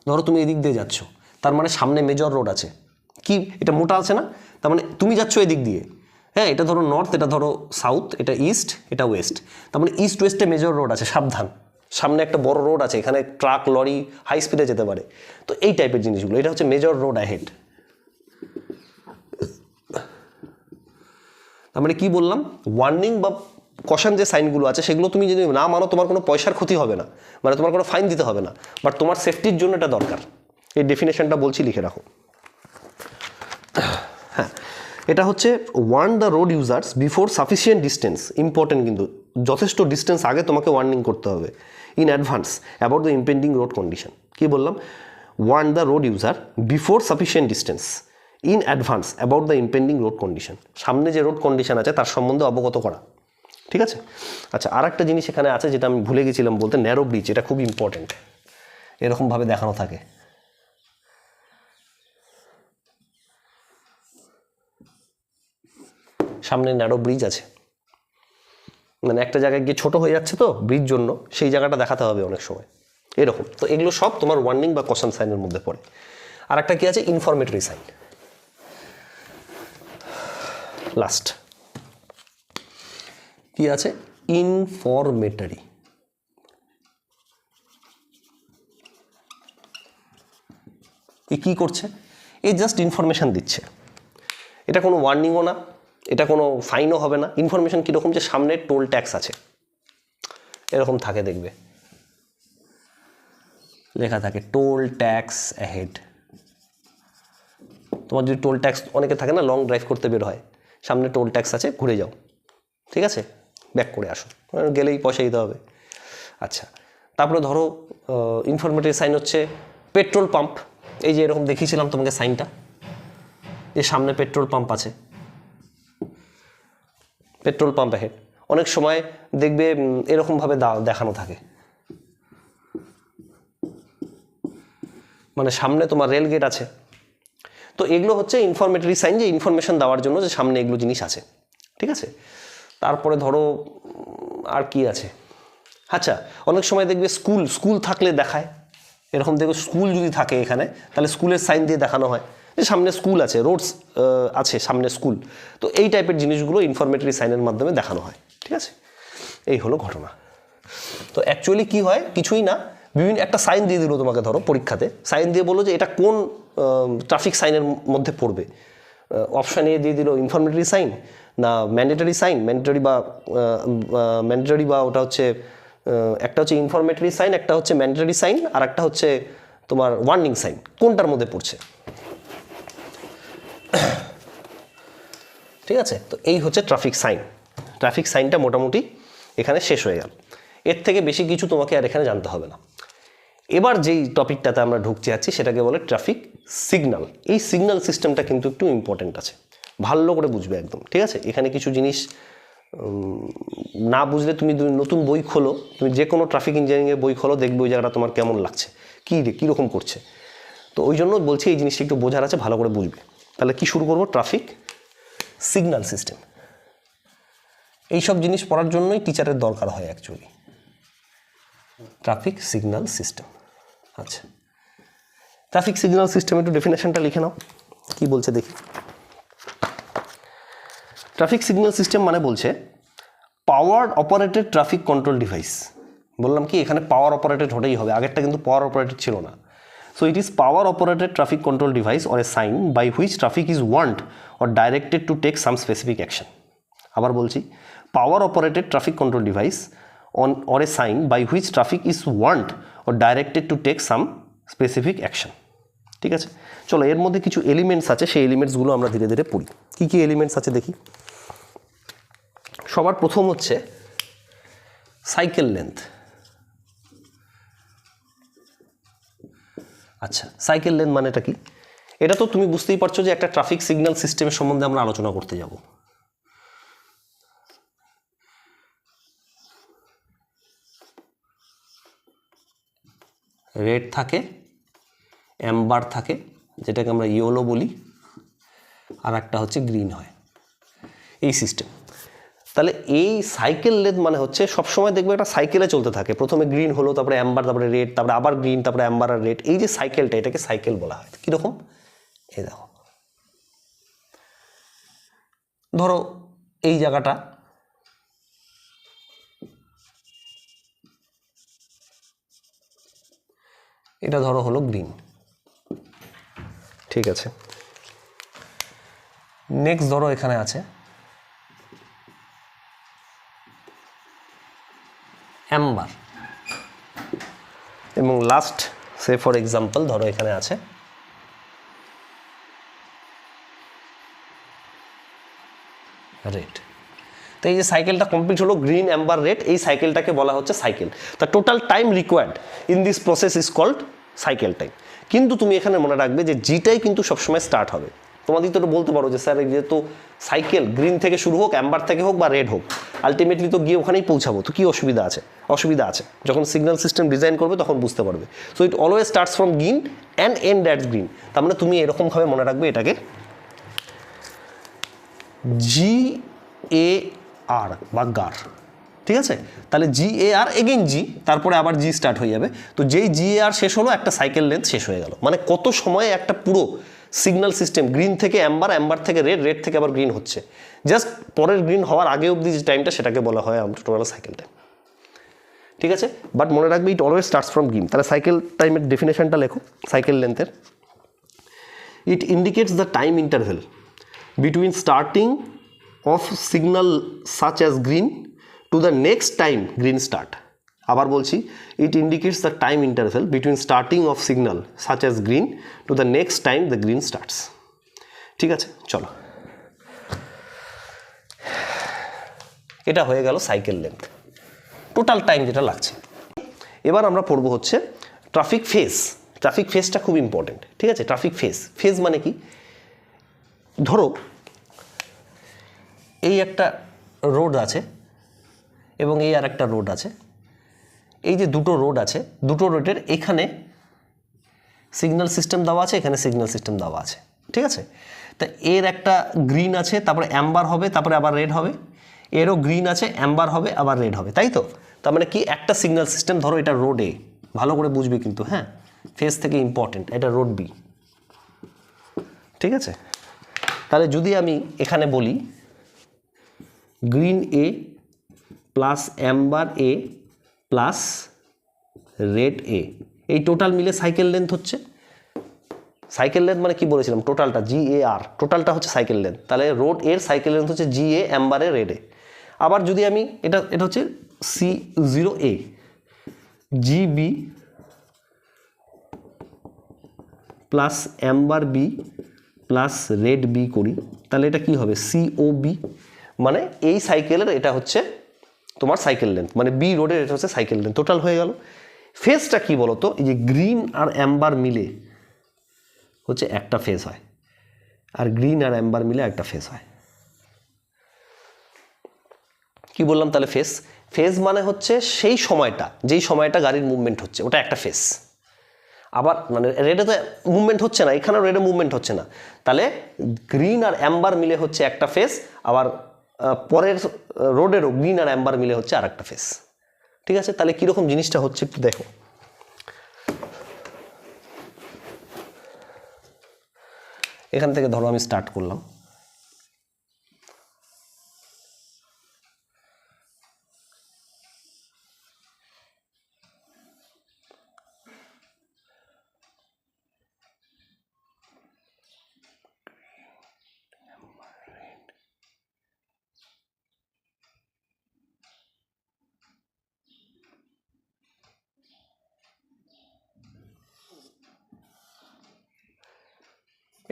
ধরো তুমি এদিক দিয়ে যাচ্ছ, তার মানে সামনে মেজর রোড আছে, কি এটা মোটা আছে না, তার মানে তুমি যাচ্ছ এদিক দিয়ে, হ্যাঁ এটা ধরো নর্থ, এটা ধরো সাউথ, এটা ইস্ট, এটা ওয়েস্ট, তার মানে ইস্ট ওয়েস্টে মেজর রোড আছে, সাবধান, সামনে একটা বড় রোড আছে, এখানে ট্রাক লরি হাই স্পিডে যেতে পারে। তো এই টাইপের জিনিসগুলো, এটা হচ্ছে মেজর রোড অ্যাহেড। তার মানে কি বললাম, ওয়ার্নিং বা কশন যে সাইনগুলো আছে সেগুলো তুমি যদি না মানো তোমার কোনো পয়সার ক্ষতি হবে না, মানে তোমার কোনো ফাইন দিতে হবে না, বাট তোমার সেফটির জন্য এটা দরকার। এই ডেফিনেশনটা বলছি, লিখে রাখো। হ্যাঁ, এটা হচ্ছে warn the road users before sufficient distance, important কিন্তু, যথেষ্ট ডিস্টেন্স আগে তোমাকে ওয়ার্নিং করতে হবে, in advance about the impending road condition. কি বললাম, warn the road user before sufficient distance in advance about the impending road condition, সামনে যে রোড কন্ডিশন আছে তার সম্বন্ধে অবগত করা, ঠিক আছে। আচ্ছা, আর একটা জিনিস এখানে আছে যেটা আমি ভুলে গেছিলাম বলতে, ন্যারো ব্রিজ, এটা খুব ইম্পর্টেন্ট, এরকমভাবে দেখানো থাকে, সামনে ন্যারো ব্রিজ আছে, মানে একটা জায়গায় গিয়ে ছোট হয়ে যাচ্ছে তো ব্রিজ জন্য, সেই জায়গাটা দেখাতে হবে অনেক সময়, এরকম। তো এগুলো সব তোমার ওয়ার্নিং বা কশন সাইনের মধ্যে পড়ে। আর একটা কি আছে, ইনফরমেটরি সাইন, লাস্ট কি আছে, ইনফরমেটরি। কি করছে, এই জাস্ট ইনফরমেশন দিচ্ছে, এটা কোনো ওয়ার্নিংও না, এটা কোনো ফাইনও হবে না। ইনফরমেশন কীরকম, যে সামনে টোল ট্যাক্স আছে, এরকম থাকে দেখবে লেখা থাকে টোল ট্যাক্স অ্যাহেড। তোমার যদি টোল ট্যাক্স অনেকে থাকে না, লং ড্রাইভ করতে বের হয়, সামনে টোল ট্যাক্স আছে, ঘুরে যাও, ঠিক আছে, ব্যাক করে আসো, গেলেই পয়সা দিতে হবে। আচ্ছা, তারপরে ধরো ইনফরমেটরি সাইন হচ্ছে পেট্রোল পাম্প, এই যে এরকম দেখিয়েছিলাম তোমাকে সাইনটা, যে সামনে পেট্রোল পাম্প আছে, পেট্রোল পাম্প অ্যাহেড। অনেক সময় দেখবে এরকমভাবে দেখানো থাকে, মানে সামনে তোমার রেল গেট আছে। তো এগুলো হচ্ছে ইনফরমেটরি সাইন, যে ইনফরমেশন দেওয়ার জন্য যে সামনে এগুলো জিনিস আছে, ঠিক আছে। তারপরে ধরো আর কি আছে, আচ্ছা অনেক সময় দেখবে স্কুল থাকলে দেখায়, এরকম দেখবে স্কুল যদি থাকে এখানে, তাহলে স্কুলের সাইন দিয়ে দেখানো হয় যে সামনে স্কুল আছে, রোডস আছে সামনে স্কুল। তো এই টাইপের জিনিসগুলো ইনফরমেটরি সাইনের মাধ্যমে দেখানো হয়, ঠিক আছে। এই হলো ঘটনা। তো অ্যাকচুয়ালি কি হয়, কিছুই না, বিভিন্ন একটা সাইন দিয়ে দিল তোমাকে, ধরো পরীক্ষাতে সাইন দিয়ে বললো যে এটা কোন ট্রাফিক সাইনের মধ্যে পড়বে, অপশান এ দিয়ে দিল ইনফরমেটরি সাইন না ম্যান্ডেটরি সাইন, ম্যান্ডেটরি বা ওটা হচ্ছে একটা হচ্ছে ইনফরমেটরি সাইন, একটা হচ্ছে ম্যান্ডেটরি সাইন, আর একটা হচ্ছে তোমার ওয়ার্নিং সাইন, কোনটার মধ্যে পড়ছে, ঠিক আছে। তো এই হচ্ছে ট্রাফিক সাইন। ট্রাফিক সাইনটা মোটামুটি এখানে শেষ হয়ে গেল, এর থেকে বেশি কিছু তোমাকে আর এখানে জানতে হবে না। এবার যেই টপিকটাতে আমরা ঢুকতে যাচ্ছি সেটাকে বলে ট্রাফিক সিগন্যাল। এই সিগন্যাল সিস্টেমটা কিন্তু একটু ইম্পর্টেন্ট আছে, ভালো করে বুঝবে একদম, ঠিক আছে? এখানে কিছু জিনিস না বুঝলে তুমি নতুন বই খোলো, তুমি যে কোনো ট্রাফিক ইঞ্জিনিয়ারিংয়ের বই খোলো, দেখবে ওই জায়গাটা তোমার কেমন লাগছে, কীরকম করছে। তো ওই জন্য বলছি এই জিনিসটা একটু বোঝার আছে, ভালো করে বুঝবে। তাহলে কি শুরু করবো? Traffic signal system. এইসব জিনিস পড়ার জন্যই টিচারের দরকার হয় অ্যাকচুয়ালি। Traffic signal system. আচ্ছা, ট্রাফিক সিগন্যাল সিস্টেম একটু ডেফিনেশনটা লিখে নাও, কি বলছে দেখি। ট্রাফিক সিগন্যাল সিস্টেম মানে বলছে পাওয়ার অপারেটেড ট্রাফিক কন্ট্রোল ডিভাইস। বললাম কি এখানে পাওয়ার অপারেটেড হতেই হবে, আগেরটা কিন্তু পাওয়ার অপারেটেড ছিল না। So it is power operated traffic control device or a sign by which traffic is warned or directed to take some specific action. আবার বলছি, power operated traffic control device or a sign by which traffic is warned or directed to take some specific action। ঠিক আছে, চলো এর মধ্যে কিছু elements আছে, সেই এলিমেন্টসগুলো আমরা ধীরে ধীরে পড়ি। কী কী এলিমেন্টস আছে দেখি। সবার প্রথম হচ্ছে সাইকেল লেন্থ। আচ্ছা, সাইকেল লেন্থ মানেটা কি? এটা তো তুমি বুঝতেই পারছো যে একটা ট্রাফিক সিগন্যাল সিস্টেমের সম্বন্ধে আমরা আলোচনা করতে যাব। রেড থাকে, অ্যাম্বার থাকে, যেটাকে আমরা ইয়েলো বলি, আর একটা হচ্ছে গ্রিন হয়, এই সিস্টেম। তাহলে এই সাইকেল লেন্থ মানে হচ্ছে সবসময় দেখবে একটা সাইকেলে চলতে থাকে, প্রথমে গ্রিন হলো, তারপরে অ্যাম্বার, তারপরে রেড, তারপরে আবার গ্রিন, তারপরে অ্যাম্বার আর রেড। এই যে সাইকেলটা, এটাকে সাইকেল বলা হয়। কীরকম? এই দেখো, ধরো এই জায়গাটা এটা ধরো হলো গ্রিন, ঠিক আছে। নেক্সট ধরো এখানে আছে অ্যাম্বার, এবং লাস্ট সে ফর এক্সাম্পল ধরো এখানে আছে রেড। তো এই যে সাইকেলটা কমপ্লিট হলো, গ্রিন, অ্যাম্বার, রেড, এই সাইকেলটাকে বলা হচ্ছে সাইকেল। তা total time required in this process is called cycle time. কিন্তু তুমি এখানে মনে রাখবে যে জিটাই কিন্তু সবসময় স্টার্ট হবে। তোমাদের তো বলতে পারো যে স্যার যেহেতু সাইকেল গ্রিন থেকে শুরু হোক, অ্যাম্বার থেকে হোক বা রেড হোক, আলটিমেটলি তো গিয়ে ওখানেই পৌঁছাবো, তো কী অসুবিধা আছে? অসুবিধা আছে, যখন সিগন্যাল সিস্টেম ডিজাইন করবে তখন বুঝতে পারবে। So it always starts from green and end at green. তার মানে তুমি এরকমভাবে মনে রাখবে এটাকে GAR বা গার, ঠিক আছে? তাহলে GAR এগেইন জি, তারপরে আবার জি স্টার্ট হয়ে যাবে। তো যেই GAR শেষ হলো, একটা সাইকেল লেন্থ শেষ হয়ে গেল। মানে কত সময়ে একটা পুরো সিগন্যাল সিস্টেম গ্রিন থেকে অ্যাম্বার, অ্যাম্বার থেকে রেড, রেড থেকে আবার গ্রিন হচ্ছে, জাস্ট পরের গ্রিন হওয়ার আগে অবধি যে টাইমটা, সেটাকে বলা হয় আমরা টোটাল সাইকেল টাইম, ঠিক আছে? বাট মনে রাখবে it always starts from green. তাহলে সাইকেল টাইমের ডেফিনেশনটা লেখো সাইকেল লেন্থের। It indicates the time interval between starting of signal such as green to the next time green start। আবার বলছি, it indicates the time interval between starting of signal such as green to the next time the green starts। ঠিক আছে, চলো, এটা হয়ে গেল cycle length, total time যেটা লাগছে। এবার আমরা পড়বো হচ্ছে ট্রাফিক ফেজ। ট্রাফিক ফেজটা খুব ইম্পর্টেন্ট, ঠিক আছে? ট্রাফিক ফেজ, ফেজ মানে কি? ধরো এই একটা রোড আছে এবং এই আর একটা রোড আছে। এই যে দুটো রোড আছে, দুটো রোডের এখানে সিগন্যাল সিস্টেম দেওয়া আছে, এখানে সিগন্যাল সিস্টেম দেওয়া আছে, ঠিক আছে? তা এর একটা গ্রিন আছে, তারপরে অ্যাম্বার হবে, তারপরে আবার রেড হবে। এরও গ্রিন আছে, অ্যাম্বার হবে, আবার রেড হবে, তাই তো? তার মানে কি, একটা সিগন্যাল সিস্টেম, ধরো এটা রোড এ, ভালো করে বুঝবে কিন্তু, হ্যাঁ, ফেজ থেকে ইম্পর্টেন্ট, এটা রোড বি, ঠিক আছে? তাহলে যদি আমি এখানে বলি green A plus amber A plus red A, এই টোটাল মিলে সাইকেল লেন্থ হচ্ছে। সাইকেল লেন্থ মানে কি বলেছিলাম? টোটালটা, GAR, টোটালটা হচ্ছে সাইকেল লেন্থ। তাহলে রোড এর সাইকেল লেন্থ হচ্ছে GA, amber A, red A. আবার যদি আমি এটা হচ্ছে C0A, GB plus amber B plus red B করি, তাহলে এটা কি হবে? COB। মানে এই সাইকেলের এটা হচ্ছে তোমার সাইকেল লেন্থ, মানে বি রোডের এটা হচ্ছে সাইকেল লেন্থ। টোটাল হয়ে গেল। ফেজটা কি বলতো, এই যে গ্রিন আর অ্যাম্বার মিলে হচ্ছে একটা ফেজ হয়, আর গ্রিন আর অ্যাম্বার মিলে একটা ফেজ হয়। কি বললাম তাহলে? ফেজ, ফেজ মানে হচ্ছে সেই সময়টা, যেই সময়টা গাড়ির মুভমেন্ট হচ্ছে ওটা একটা ফেজ। আবার মানে রেডে তো মুভমেন্ট হচ্ছে না, এখানেও রেডে মুভমেন্ট হচ্ছে না, তাহলে গ্রিন আর অ্যাম্বার মিলে হচ্ছে একটা ফেজ, আবার পরের রোডেরও গ্রিন আর অ্যাম্বার মিলে হচ্ছে আর একটা ফেজ। ঠিক আছে, তাহলে কীরকম জিনিসটা হচ্ছে একটু দেখো। এখান থেকে ধরো আমি স্টার্ট করলাম,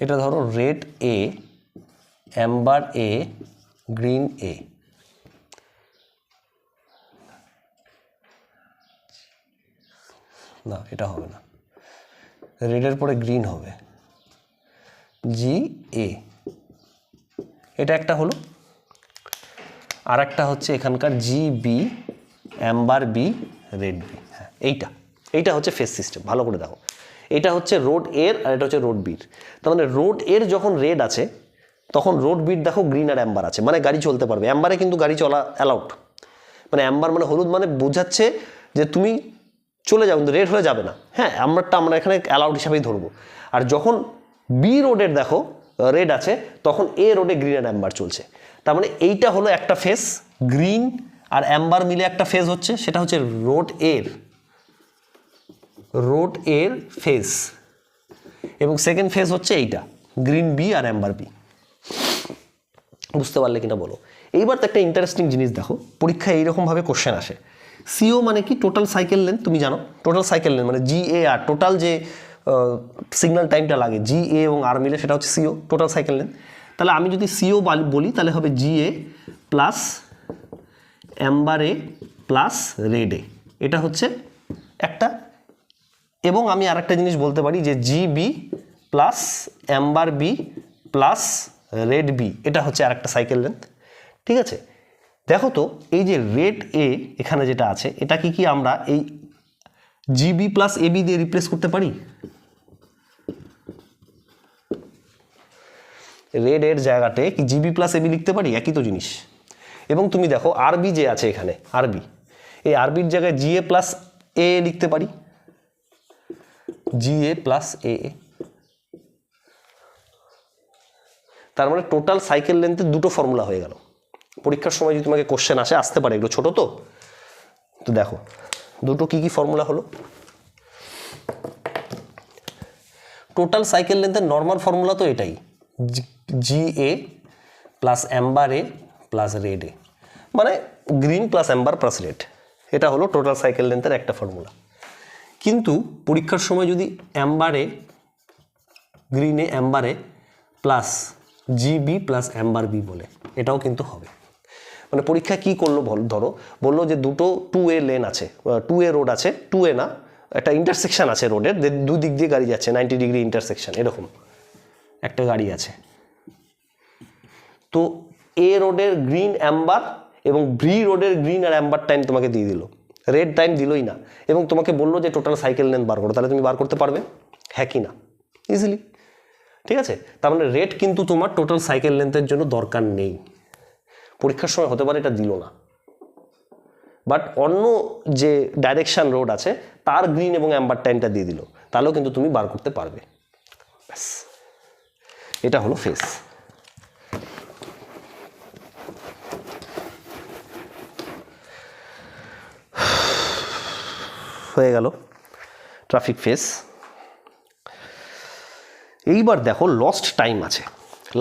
এটা ধরো রেড এ, অ্যাম্বার এ, গ্রিন এ। না, এটা হবে না, রেডের পরে গ্রিন হবে, জি এ, এটা একটা হলো। আর একটা হচ্ছে এখানকার G B, amber B, red B. হ্যাঁ, এইটা হচ্ছে ফেজ সিস্টেম। ভালো করে দেখো, এটা হচ্ছে রোড এর আর এটা হচ্ছে রোড বির। তার মানে রোড এর যখন রেড আছে তখন রোড বির দেখো গ্রিন আর অ্যাম্বার আছে, মানে গাড়ি চলতে পারবে। অ্যাম্বারে কিন্তু গাড়ি চলা অ্যালাউড, মানে অ্যাম্বার মানে হলুদ, মানে বোঝাচ্ছে যে তুমি চলে যাও, কিন্তু রেড হয়ে যাবে না। হ্যাঁ, অ্যাম্বারটা আমরা এখানে অ্যালাউড হিসাবেই ধরবো। আর যখন বি রোডের দেখো রেড আছে তখন এ রোডে গ্রিন আর অ্যাম্বার চলছে। তার মানে এইটা হলো একটা ফেজ, গ্রিন আর অ্যাম্বার মিলে একটা ফেজ হচ্ছে, সেটা হচ্ছে রোড এর ফেজ। এবং সেকেন্ড ফেজ হচ্ছে এইটা, গ্রিন বি আর অ্যাম্বার বি। বুঝতে পারলে কিনা বলো? এইবার তো একটা ইন্টারেস্টিং জিনিস দেখো, পরীক্ষায় এইরকমভাবে কোশ্চেন আসে। সিও মানে কি? Total cycle length. তুমি জানো টোটাল সাইকেল লেন্থ মানে জি এ আর, টোটাল যে সিগন্যাল টাইমটা লাগে জি এ এবং আর মিলে সেটা হচ্ছে সিও, টোটাল সাইকেল লেন্থ। তাহলে আমি যদি সিও বলি তাহলে হবে জি এ plus amber A plus red এ, এটা হচ্ছে একটা। এবং আমি আর একটা জিনিস বলতে পারি যে G B plus amber B plus red B, এটা হচ্ছে আর একটা সাইকেল লেন্থ। ঠিক আছে, দেখো তো এই যে রেড এ এখানে যেটা আছে, এটা কি আমরা এই জিবি প্লাস এবি দিয়ে রিপ্লেস করতে পারি? রেড এর জায়গাতে কি জিবি প্লাস এবি লিখতে পারি? একই তো জিনিস। এবং তুমি দেখো আরবি যে আছে এখানে, আরবি, এই আরবির জায়গায় জি এ প্লাস এ লিখতে পারি, জি এ প্লাস এ। তার মানে টোটাল সাইকেল লেন্থের দুটো ফর্মুলা হয়ে গেল। পরীক্ষার সময় যদি তোমাকে কোশ্চেন আসতে পারে, এগুলো ছোট তো দেখো দুটো কি কি ফর্মুলা হলো। টোটাল সাইকেল লেন্থের নর্মাল ফর্মুলা তো এটাই, জি এ plus amber A plus red এ, মানে green plus Amber plus red, এটা হলো টোটাল সাইকেল লেন্থের একটা ফর্মুলা। কিন্তু পরীক্ষার সময় যদি অ্যাম্বারে, গ্রিনে অ্যাম্বারে plus GB plus amber B বলে, এটাও কিন্তু হবে। মানে পরীক্ষা কি করলো ধরো বললো যে দুটো 2A লেন আছে, 2A রোড আছে, 2A না, একটা ইন্টারসেকশন আছে রোডের, দুই দিক দিয়ে গাড়ি যাচ্ছে, 90 ডিগ্রি ইন্টারসেকশন, এরকম একটা গাড়ি আছে। তো এ রোডের গ্রিন অ্যাম্বার এবং বি রোডের গ্রিন আর অ্যাম্বার টাইম তোমাকে দিয়ে দিল, রেড টাইম দিলই না, এবং তোমাকে বললো যে টোটাল সাইকেল লেন্থ বার করো। তাহলে তুমি বার করতে পারবে? হ্যাঁ কি না? ইজিলি। ঠিক আছে, তার মানে রেড কিন্তু তোমার টোটাল সাইকেল লেন্থের জন্য দরকার নেই। পরীক্ষার সময় হতে পারে এটা দিল না, বাট অন্য যে ডাইরেকশন রোড আছে তার গ্রিন এবং অ্যাম্বার টাইমটা দিয়ে দিল, তাহলেও কিন্তু তুমি বার করতে পারবে। ব্যাস, এটা হলো ফেজ। হয়ে গেল ট্রাফিক ফেজ। এইবার দেখো লস্ট টাইম আছে,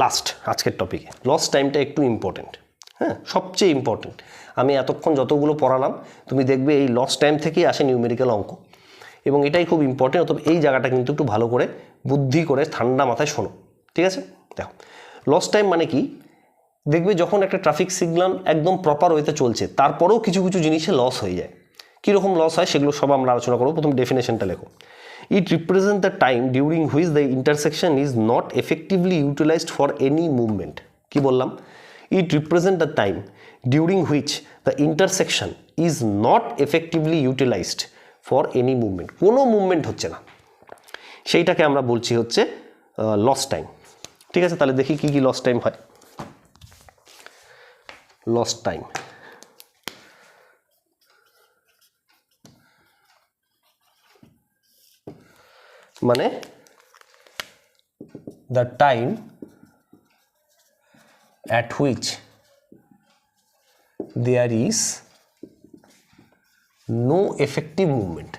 লাস্ট আজকের টপিকে লস্ট টাইমটা একটু ইম্পর্টেন্ট। হ্যাঁ, সবচেয়ে ইম্পর্টেন্ট। আমি এতক্ষণ যতগুলো পড়ালাম তুমি দেখবে এই লস্ট টাইম থেকেই আসে নিউমেরিক্যাল অঙ্ক, এবং এটাই খুব ইম্পর্টেন্ট। অতএব এই জায়গাটা কিন্তু একটু ভালো করে বুদ্ধি করে ঠান্ডা মাথায় শোনো। ঠিক আছে, দেখো লস্ট টাইম মানে কি, দেখবে যখন একটা ট্রাফিক সিগন্যাল একদম প্রপার ওয়েতে চলছে তারপরেও কিছু কিছু জিনিসে লস হয়ে যায়। কীরকম লস হয় সেগুলো সব আমরা আলোচনা করবো। প্রথম ডেফিনেশনটা লেখো। It represent the time during which the intersection is not effectively utilised for any movement. কি বললাম? It represent the time during which the intersection is not effectively utilised for any movement, কোনো মুভমেন্ট হচ্ছে না, সেইটাকে আমরা বলছি হচ্ছে loss time. ঠিক আছে, তাহলে দেখি কি কি লস টাইম হয়। লস টাইম মানে the time at which there is no effective movement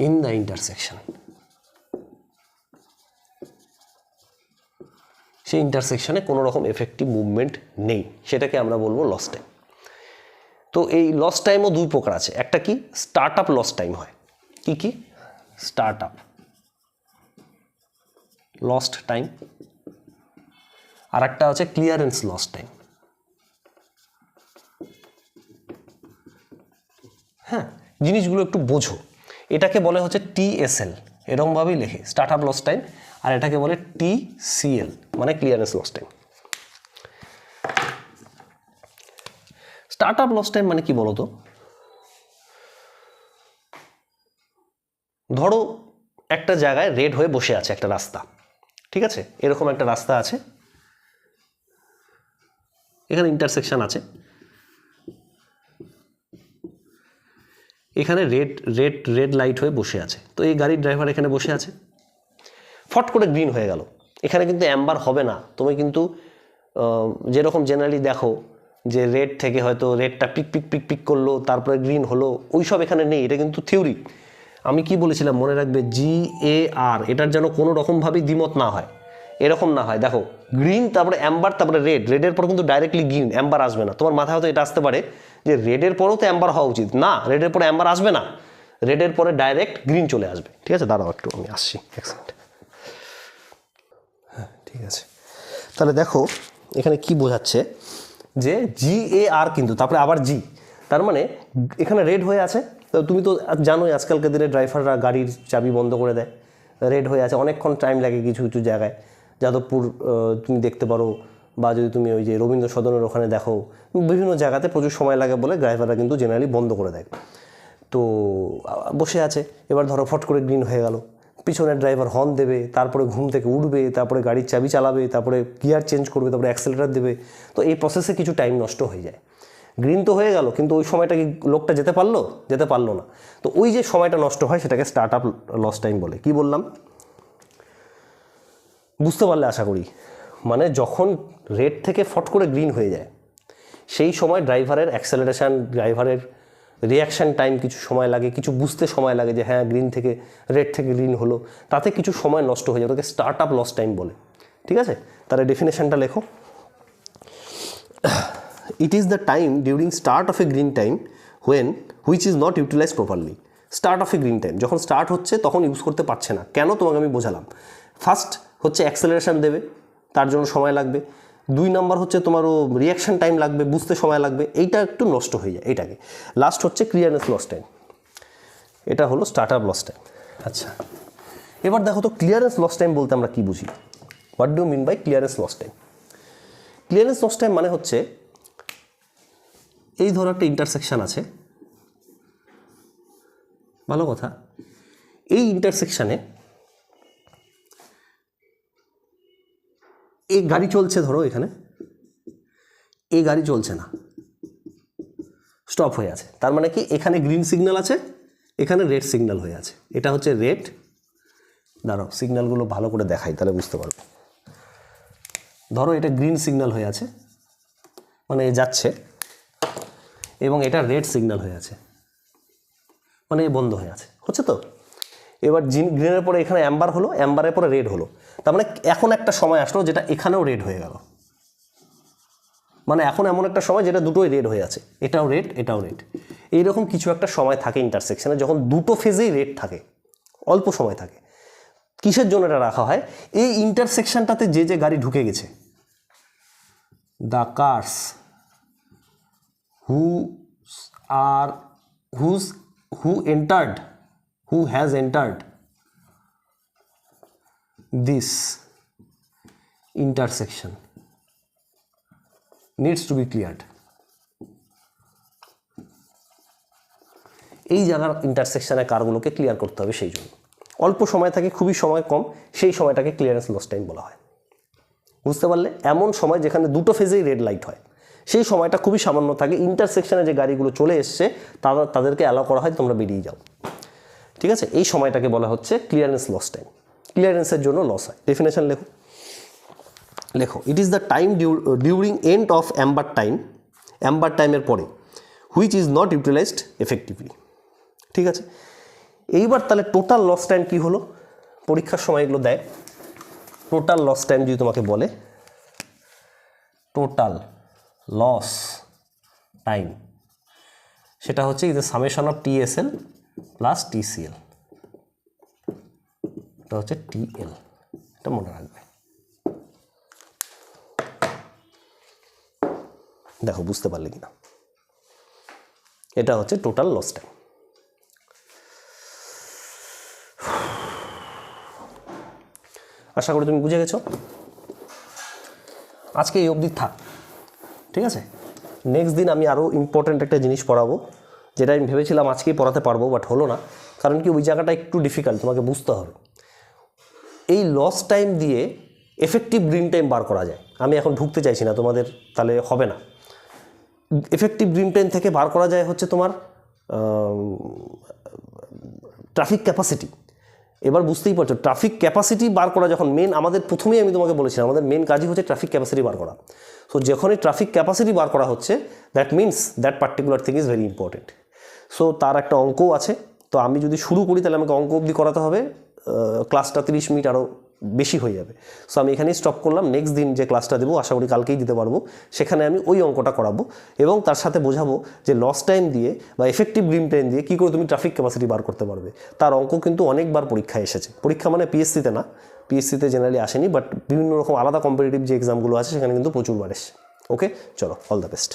in the intersection. সেই ইন্টারসেকশনে কোনো রকম এফেক্টিভ মুভমেন্ট নেই, সেটাকে আমরা বলবো লস টাইম। তো এই লস টাইমও দুই প্রকার আছে। একটা কি স্টার্ট আপ লস টাইম হয়। কি কি? স্টার্ট আপ লস্ট টাইম, আর একটা হচ্ছে ক্লিয়ারেন্স লস টাইম। হ্যাঁ, জিনিসগুলো একটু বোঝো। এটাকে বলে হচ্ছে TSL, এরকমভাবেই লেখে, স্টার্ট আপ লস টাইম, আর এটাকে বলে TCL মানে clearance loss time. Start up loss time মানে কি বলতো? ধরো একটা জায়গায় রেড হয়ে বসে আছে একটা রাস্তা, ঠিক আছে, এরকম একটা রাস্তা আছে, এখানে ইন্টারসেকশন আছে, এখানে রেড লাইট হয়ে বসে আছে। তো এই গাড়ির ড্রাইভার এখানে বসে আছে, ফট করে গ্রিন হয়ে গেল। এখানে কিন্তু অ্যাম্বার হবে না। তুমি কিন্তু যেরকম জেনারেলি দেখো যে রেড থেকে হয়তো রেডটা পিক পিক পিক পিক করলো, তারপরে গ্রিন হলো, ওই সব এখানে নেই। এটা কিন্তু থিওরি। আমি কি বলেছিলাম মনে রাখবে, GAR, এটার যেন কোনো রকমভাবেই দ্বিমত না হয়, এরকম না হয়। দেখো গ্রিন, তারপরে অ্যাম্বার, তারপরে রেডের পর কিন্তু ডাইরেক্টলি গ্রিন, অ্যাম্বার আসবে না। তোমার মাথায় হয়তো এটা আসতে পারে যে রেডের পরেও তো অ্যাম্বার হওয়া উচিত। না, রেডের পরে অ্যাম্বার আসবে না, রেডের পরে ডাইরেক্ট গ্রিন চলে আসবে। ঠিক আছে, দাঁড়াও একটু, আমি আসছি এক সেকেন্ড। হ্যাঁ, ঠিক আছে। তাহলে দেখো এখানে কি বোঝাচ্ছে যে GAR কিন্তু তারপরে আবার G, তার মানে এখানে রেড হয়ে আছে। তো তুমি তো জানোই আজকালকার দিনে ড্রাইভাররা গাড়ির চাবি বন্ধ করে দেয়, রেড হয়ে আছে, অনেকক্ষণ টাইম লাগে কিছু কিছু জায়গায়। যাদবপুর তুমি দেখতে পারো, বা যদি তুমি ওই যে রবীন্দ্র সদনের ওখানে দেখো, বিভিন্ন জায়গাতে প্রচুর সময় লাগে বলে ড্রাইভাররা কিন্তু জেনারেলি বন্ধ করে দেয়। তো বসে আছে, এবার ধরো ফট করে গ্রিন হয়ে গেল, পিছনের ড্রাইভার হর্ন দেবে, তারপরে ঘুম থেকে উঠবে, তারপরে গাড়ির চাবি চালাবে, তারপরে গিয়ার চেঞ্জ করবে, তারপরে অ্যাক্সেলেটার দেবে। তো এই প্রসেসে কিছু টাইম নষ্ট হয়ে যায়। গ্রিন তো হয়ে গেল, কিন্তু ওই সময়টা কি লোকটা যেতে পারলো না। তো ওই যে সময়টা নষ্ট হয় সেটাকে স্টার্ট আপ লস টাইম বলে। কি বললাম বুঝতে পারলে আশা করি? মানে যখন রেড থেকে ফট করে গ্রিন হয়ে যায়, সেই সময় ড্রাইভারের অ্যাক্সেলারেশন, ড্রাইভারের রিয়াকশান টাইম কিছু সময় লাগে, কিছু বুঝতে সময় লাগে যে হ্যাঁ গ্রিন থেকে রেড থেকে গ্রিন হলো, তাতে কিছু সময় নষ্ট হয়ে যায়। ওটাকে স্টার্ট আপ লস টাইম বলে। ঠিক আছে, তাহলে ডেফিনেশনটা লেখো। It is the time during start of a green time which is not utilise properly. Start of a green time যখন স্টার্ট হচ্ছে তখন ইউজ করতে পারছে না। কেন তোমাকে আমি বোঝালাম। ফার্স্ট হচ্ছে অ্যাক্সেলারেশন দেবে, তার জন্য সময় লাগবে। 2 নম্বর হচ্ছে তোমারও রিয়াকশান টাইম লাগবে, বুঝতে সময় লাগবে, এইটা একটু নষ্ট হয়ে যায় এইটাকে। লাস্ট হচ্ছে ক্লিয়ারেন্স লস টাইম, এটা হলো স্টার্ট আপ লস টাইম। আচ্ছা, এবার দেখো তো ক্লিয়ারেন্স লস টাইম বলতে আমরা কী বুঝি? What do mean by clearance loss time? Clearance loss time মানে হচ্ছে এই ধরো একটা ইন্টারসেকশান আছে, ভালো কথা, এই ইন্টারসেকশানে এই গাড়ি চলছে, ধরো এখানে এই গাড়ি চলছে না, স্টপ হয়ে আছে। তার মানে কি এখানে গ্রিন সিগন্যাল আছে, এখানে রেড সিগন্যাল হয়ে আছে। এটা হচ্ছে রেড, দাঁড়াও সিগন্যালগুলো ভালো করে দেখাই তাহলে বুঝতে পারবে। ধরো এটা গ্রিন সিগন্যাল হয়ে আছে, মানে এ যাচ্ছে, এবং এটা রেড সিগন্যাল হয়ে আছে, মানে এ বন্ধ হয়ে আছে, হচ্ছে তো। এবার গ্রিনের পরে এখানে অ্যাম্বার হলো, অ্যাম্বারের পরে রেড হলো, তার মানে এখন একটা সময় আসলো যেটা এখানেও রেড হয়ে গেল। মানে এখন এমন একটা সময় যেটা দুটোই রেড হয়ে আছে, এটাও রেড এটাও রেড। এইরকম কিছু একটা সময় থাকে ইন্টারসেকশনে যখন দুটো ফেজেই রেড থাকে, অল্প সময় থাকে। কিসের জন্য এটা রাখা হয়? এই ইন্টারসেকশনটাতে যে যে গাড়ি ঢুকে গেছে, the cars who has entered this intersection needs to be cleared. এই জায়গার ইন্টারসেকশনে কারগুলোকে ক্লিয়ার করতে হবে, সেই জন্য অল্প সময় থাকে, খুবই সময় কম, সেই সময়টাকে ক্লিয়ারেন্স লস টাইম বলা হয়। বুঝতে পারলে? এমন সময় যেখানে দুটো ফেজেই রেড লাইট হয়, সেই সময়টা খুবই সামান্য থাকে, ইন্টারসেকশনে যে গাড়িগুলো চলে এসছে তাদেরকে অ্যালাউ করা হয় তোমরা বেরিয়ে যাও, ঠিক আছে? এই সময়টাকে বলা হচ্ছে ক্লিয়ারেন্স লস টাইম। ক্লিয়ারেন্সের জন্য লস হয়। ডেফিনেশন লেখো it is the time during end of Amber time, Amber টাইমের পরে, which is not utilised effectively. ঠিক আছে, এইবার তাহলে টোটাল লস টাইম কী হলো? পরীক্ষার সময় এগুলো দেয়। টোটাল লস টাইম যদি তোমাকে বলে টোটাল লস টাইম, সেটা হচ্ছে is the summation of TSL plus TCL, এটা হচ্ছে TL, এটা মনে রাখবে। দেখো বুঝতে পারলে কিনা, এটা হচ্ছে টোটাল লস টাইম। আশা করি তুমি বুঝে গেছো। আজকে এই অবধি থাক, ঠিক আছে? নেক্সট দিন আমি আরও ইম্পর্ট্যান্ট একটা জিনিস পড়াবো, যেটা আমি ভেবেছিলাম আজকেই পড়াতে পারবো, বাট হলো না। কারণ কি, ওই জায়গাটা একটু ডিফিকাল্ট, তোমাকে বুঝতে হবে। এই লস টাইম দিয়ে এফেক্টিভ গ্রিন টাইম বার করা যায়। আমি এখন ঢুকতে চাইছি না, তোমাদের তাহলে হবে না। এফেক্টিভ গ্রিন টাইম থেকে বার করা যায় হচ্ছে তোমার ট্রাফিক ক্যাপাসিটি। এবার বুঝতেই পারছো, ট্রাফিক ক্যাপাসিটি বার করা যখন মেন, আমাদের প্রথমেই আমি তোমাকে বলেছিলাম আমাদের মেন কাজই হচ্ছে ট্রাফিক ক্যাপাসিটি বার করা। সো যখনই ট্রাফিক ক্যাপাসিটি বার করা হচ্ছে, that means that particular thing is very important. So তার একটা অঙ্কও আছে। তো আমি যদি শুরু করি তাহলে আমাকে অঙ্ক অবধি করাতে হবে, ক্লাসটা 30 মিনিট আরও বেশি হয়ে যাবে। সো আমি এখানেই স্টপ করলাম। নেক্সট দিন যে ক্লাসটা দেবো, আশা করি কালকেই দিতে পারবো, সেখানে আমি ওই অঙ্কটা করাবো এবং তার সাথে বোঝাবো যে লস টাইম দিয়ে বা এফেক্টিভ গ্রিন টাইম দিয়ে কী করে তুমি ট্রাফিক ক্যাপাসিটি বার করতে পারবে। তার অঙ্ক কিন্তু অনেকবার পরীক্ষায় এসেছে। পরীক্ষা মানে PSC-তে না, PSC-তে জেনারেলি আসেনি, বাট বিভিন্ন রকম আলাদা কম্পিটিটিভ যে এক্সামগুলো আছে সেখানে কিন্তু প্রচুরবার এসছে। ওকে, চলো, অল দ্য বেস্ট।